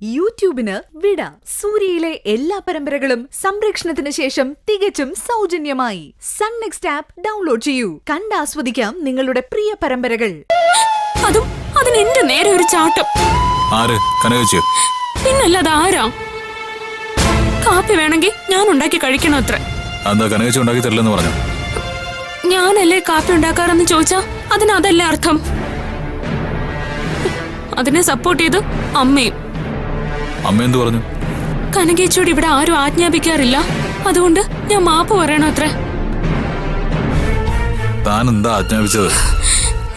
യൂട്യൂബിന് വിട. സൂര്യയിലെ എല്ലാ പരമ്പരകളും സംരക്ഷണത്തിന് ശേഷം തികച്ചും സൗജന്യമായി സൺ നെക്സ്റ്റ് ആപ്പ് ഡൗൺലോഡ് ചെയ്യൂ. കണ്ടാസ്വദിക്കാം നിങ്ങളുടെ പ്രിയ പരമ്പരകൾ. അതും അതിന് എന്റെ നേരെ ഒരു ചാട്ടം. പിന്നല്ലാതെ ആരാ? കാപ്പി വേണമെങ്കിൽ ഞാൻ ഉണ്ടാക്കി കഴിക്കണം അത്ര. ഞാനല്ലേ കാപ്പി ഉണ്ടാക്കാറെന്ന് ചോദിച്ചാ അതിന് അതല്ലേ അർത്ഥം. അതിനെ സപ്പോർട്ട് ചെയ്ത് അമ്മയും. അമ്മ എന്ത് പറഞ്ഞു? കനകേച്ചിയോട് ഇവിടെ ആരും ആജ്ഞാപിക്കാറില്ല, അതുകൊണ്ട് ഞാൻ മാപ്പ് പറയണോ അത്ര. താൻ എന്താ ആജ്ഞാപിച്ചത്?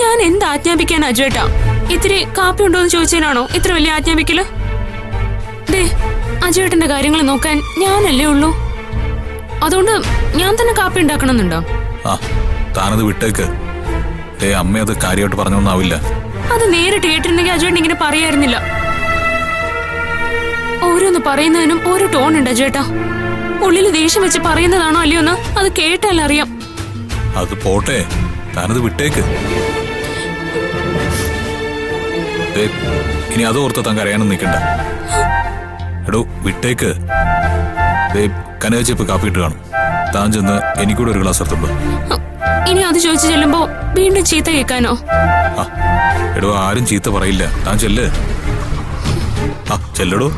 ഞാൻ എന്താ ആജ്ഞാപിക്കാൻ അജുവേട്ടാ? ഇത്തിരി കാപ്പി ഉണ്ടോന്ന് ചോദിച്ചതിനാണോ ഇത്ര വലിയ ആജ്ഞാപിക്കല്? ദേ, അജുവേട്ടന്റെ കാര്യങ്ങൾ നോക്കാൻ ഞാനല്ലേ ഉള്ളൂ. അതുകൊണ്ട് ഞാൻ തന്നെ കാപ്പി ഉണ്ടാക്കണമെന്നുണ്ടോ? താനത് വിട്ടേക്ക്. അമ്മ അത് കാര്യമായിട്ട് പറഞ്ഞൊന്നാവില്ല. അത് നേരിട്ട് കേട്ടിരുന്നെങ്കിൽ അജുവേട്ടൻ ഇങ്ങനെ പറയായിരുന്നില്ല. ഓരോന്ന് പറയുന്നതിനും ഓരോ ടോൺ ഉണ്ട് അജുവേട്ടാ. ഉള്ളിൽ ദേഷ്യം വെച്ച് പറയുന്നതാണോ അല്ലയോന്ന് അത് കേട്ടാലറിയാം. അത് പോട്ടെ, താനത് വിട്ടേക്ക്. ഇനി അത് ഓർത്ത് താൻ കരയാനും നിൽക്കണ്ട. എടോ, വിട്ടേക്ക്. കനകച്ചേപ്പ് കാപ്പി ഇട്ട് കാണും. താൻ ചെന്ന് എനിക്കൂടെ ഒരു ഗ്ലാസ് എടുത്തുള്ളൂ. ഇനി അത് ചോദിച്ചു ചെല്ലുമ്പോ വീണ്ടും ചീത്ത കേൾക്കാനോ? എടോ, ആരും ചീത്ത പറയില്ല. താൻ ചെല്ല്. ചെല്ലടോ.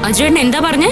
അജുവേട്ടൻ എന്താ പറഞ്ഞേ?